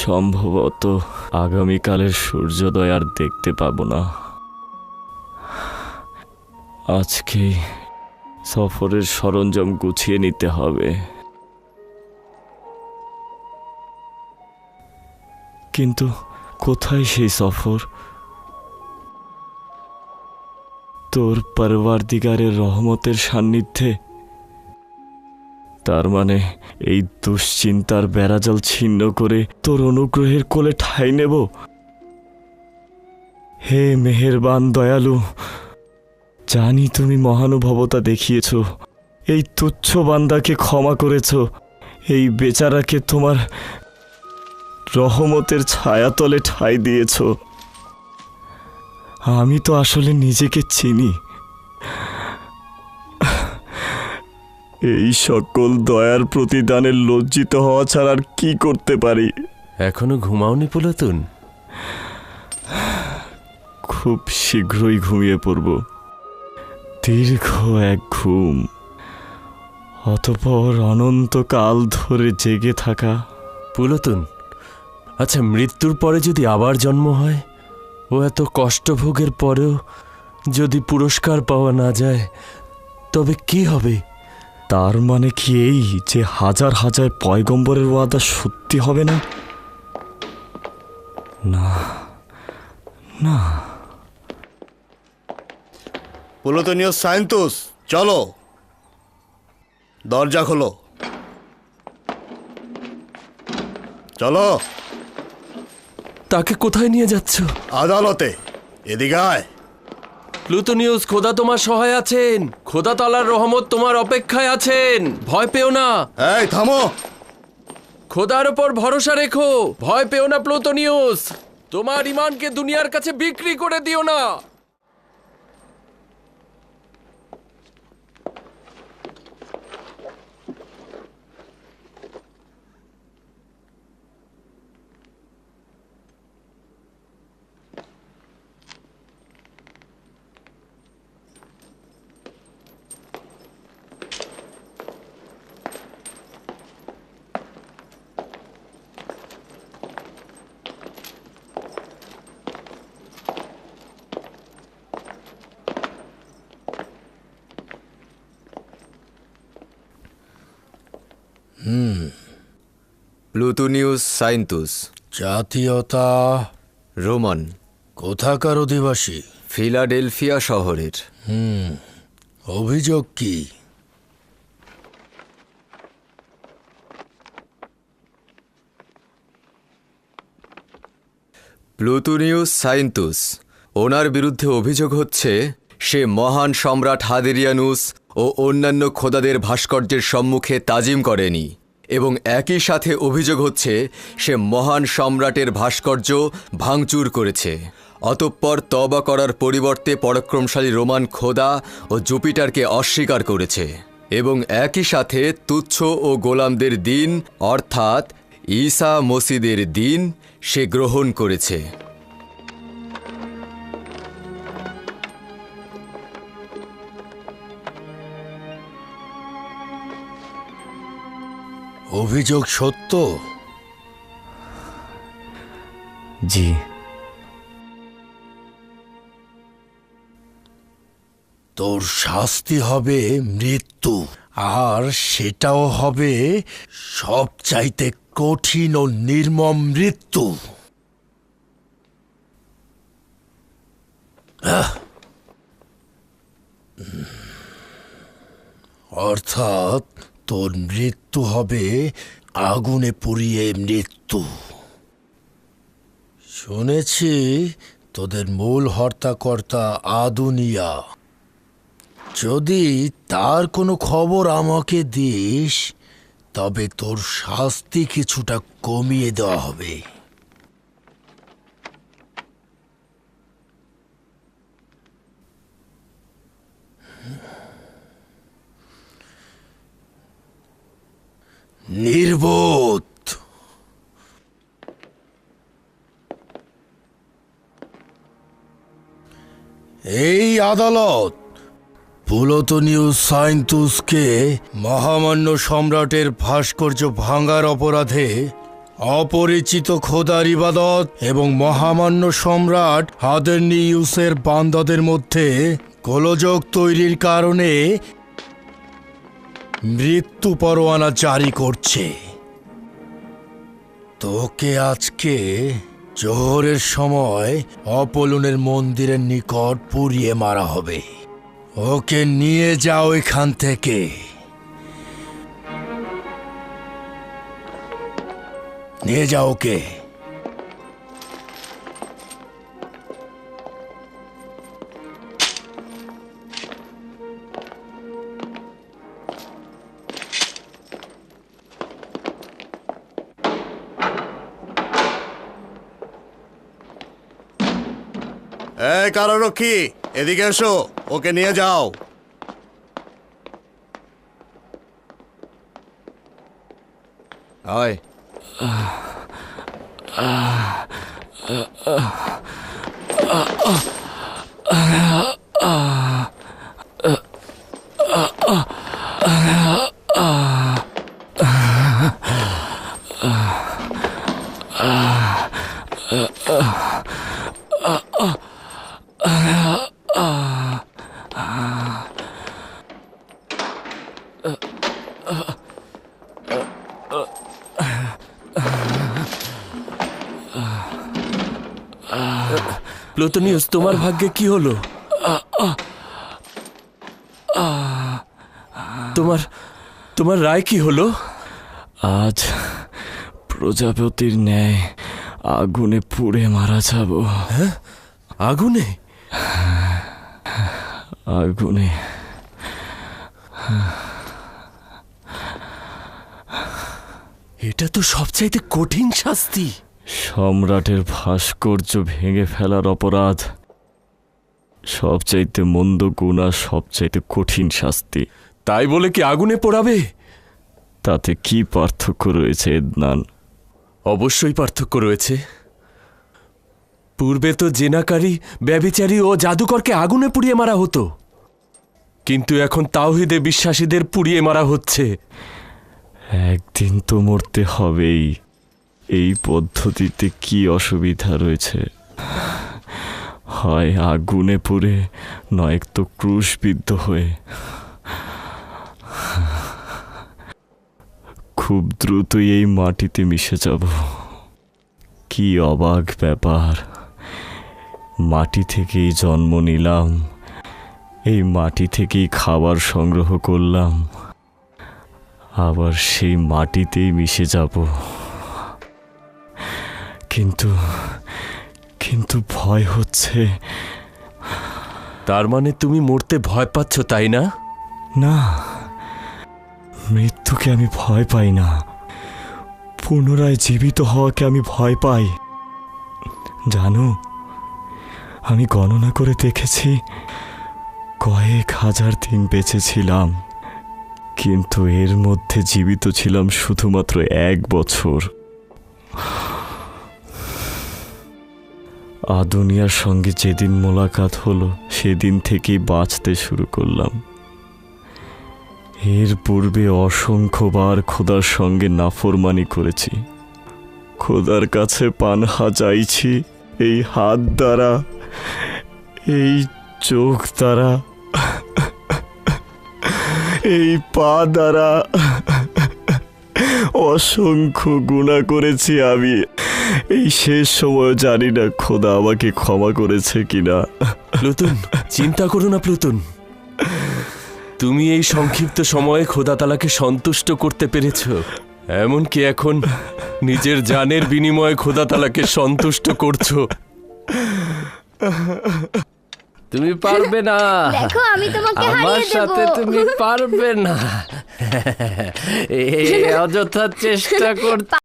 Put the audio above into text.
সম্ভবত আগামীকালের সূর্যোদয় আর দেখতে পাবো না। আজকেই সফরের সরঞ্জাম গুছিয়ে নিতে হবে। কিন্তু কোথায় সেই সফর? তোর পরওয়ারদিগারের রহমতের সান্নিধ্যে। তার মানে এই দুশ্চিন্তার বেড়াজাল ছিন্ন করে তোর অনুগ্রহের কোলে ঠাঁই নেব। হে মেহেরবান দয়ালু, জানি তুমি মহানুভবতা দেখিয়েছ, এই তুচ্ছ বান্দাকে ক্ষমা করেছ, এই বেচারাকে তোমার রহমতের ছায়াতলে ঠাঁই দিয়েছ। আমি তো আসলে নিজেকে চিনি। এই সকল দয়ার প্রতিদানে লজ্জিত হওয়া ছাড়া আর কি করতে পারি? এখনো ঘুমাওনি পুলাতুন? খুব শীঘ্রই ঘুমিয়ে পড়ব। দীর্ঘ এক ঘুম, অতঃপর অনন্তকাল ধরে জেগে থাকা। পুলাতুন, আচ্ছা, মৃত্যুর পরে যদি আবার জন্ম হয়, ও এত কষ্টভোগের পরেও যদি পুরস্কার পাওয়া না যায়, তবে কি হবে? তার মানে কি এই যে হাজার হাজার পয়গম্বরের ওয়াদা সত্যি হবে না? না না। পুলতনিয়াস সাইন্তুস, চলো, দরজা খোলো, চলো। তাকে কোথায় নিয়ে যাচ্ছ? আদালতে। এদিকে আয়। প্লুটোনিয়াস, খোদা তোমার সহায় আছেন। খোদা তাআলার রহমত তোমার অপেক্ষায় আছেন। ভয় পেও না। এই থামো। খোদার উপর ভরসা রেখো। ভয় পেও না প্লুটোনিয়াস। তোমার ঈমানকে দুনিয়ার কাছে বিক্রি করে দিও না। প্লুটোনিয়াস সাইন্তুস। জাতীয়তা? রোমান। কোথাকার অধিবাসী? ফিলাডেলফিয়া শহরের। অভিযোগ কি? প্লুটোনিয়াস সাইন্তুস, ওনার বিরুদ্ধে অভিযোগ হচ্ছে সে মহান সম্রাট হাদেরিয়ানুস ও অন্যান্য খোদাদের ভাস্কর্যের সম্মুখে তাজিম করেনি, এবং একই সাথে অভিযোগ হচ্ছে সে মহান সম্রাটের ভাস্কর্য ভাঙচুর করেছে। অতঃপর তওবা করার পরিবর্তে পরাক্রমশালী রোমান খোদা ও জুপিটারকে অস্বীকার করেছে, এবং একই সাথে তুচ্ছ ও গোলামদের দিন অর্থাৎ ঈসা মসিদের দিন সে গ্রহণ করেছে। অভিযোগ সত্য? জি। তোর শাস্তি হবে মৃত্যু, আর সেটাও হবে সবচাইতে কঠিন ও নির্মম মৃত্যু। অর্থাৎ তোর মৃত্যু হবে আগুনে পুড়িয়ে মৃত্যু। শুনেছি তোদের মূল হর্তাকর্তা আদুনিয়া। যদি তার কোনো খবর আমাকে দিস, তবে তোর শাস্তি কিছুটা কমিয়ে দেওয়া হবে। নির্বোধ! এই আদালত প্লুটোনিয়াস সাইন্তুসকে মহামান্য সম্রাটের ভাস্কর্য ভাঙার অপরাধে অপরিচিত খোদার ইবাদত এবং মহামান্য সম্রাট হাদেরনিউসের বান্দাদের মধ্যে গোলযোগ তৈরির কারণে মৃত্যু পরোয়ানা জারি করছে। তোকে আজকে জোহরের সময় অপোলনের মন্দিরের নিকট পুড়িয়ে মারা হবে। ওকে নিয়ে যাও এখান থেকে। নিয়ে যাও ওকে। এই কারারক্ষী, এদিকে এসো, ওকে নিয়ে যাও। আয়। প্লুটোনিয়াস, তোমার ভাগ্যে কি হলো? তোমার তোমার রায় কি হলো? আজ প্রজাপতির ন্যায় আগুনে পুড়ে মারা যাব। আগুনে? আগুনে। এটা তো সবচাইতে কঠিন শাস্তি। সম্রাটের ভাস্কর্য ভেঙে ফেলার অপরাধ সবচাইতে মন্দ গুণা, সবচাইতে কঠিন শাস্তি। তাই বলে কি আগুনে পোড়াবে? তাতে কি পার্থক্য রয়েছে এদনান? অবশ্যই পার্থক্য রয়েছে। পূর্বে তো জেনাকারী, ব্যভিচারী ও জাদুকরকে আগুনে পুড়িয়ে মারা হতো, কিন্তু এখন তাওহীদে বিশ্বাসীদের পুড়িয়ে মারা হচ্ছে। একদিন তো মরতে হবেই। এই পদ্ধতিতে কি অসুবিধা রয়েছে? হয় আগুনে পুড়ে, নয়তো ক্রুশবিদ্ধ হয়ে। খুব দ্রুতই এই মাটিতে মিশে যাব। কি অবাক ব্যাপার! মাটি থেকেই জন্ম নিলাম, এই মাটি থেকেই খাবার সংগ্রহ করলাম, আবার সেই মাটিতেই মিশে যাব। কিন্তু কিন্তু ভয় হচ্ছে। তার মানে তুমি মরতে ভয় পাচ্ছ, তাই না? না, মৃত্যুকে আমি ভয় পাই না, পুনরায় জীবিত হওয়াকে আমি ভয় পাই। জানো, আমি গণনা করে দেখেছি, কয়েক হাজার দিন বেঁচে ছিলাম, কিন্তু এর মধ্যে জীবিত ছিলাম শুধুমাত্র 1 বছর। আদুনিয়ার সঙ্গে যেদিন মোলাকাত হলো, সেদিন থেকেই বাঁচতে শুরু করলাম। এর পূর্বে অসংখ্যবার খোদার সঙ্গে নাফরমানি করেছি। খোদার কাছে পানহা চাইছি এই হাত দ্বারা, এই চোখ দ্বারা, এই পা দ্বারা। অসংখ্য গুনাহ করেছি আমি। এই শেষ সময় জানি না খোদা আমাকে ক্ষমা করেছে কিনা। প্লুটন, চিন্তা করো না প্লুটন। তুমি এই সংক্ষিপ্ত সময়ে খোদা তাআলাকে সন্তুষ্ট করতে পেরেছ। এমনকি এখন নিজের জানের বিনিময়ে খোদা তাআলাকে সন্তুষ্ট করছো। তুমি পারবে না। দেখো, আমি তোমাকে আমার হারিয়ে দেব। সাথে তুমি পারবে না। এই অযথা চেষ্টা করতে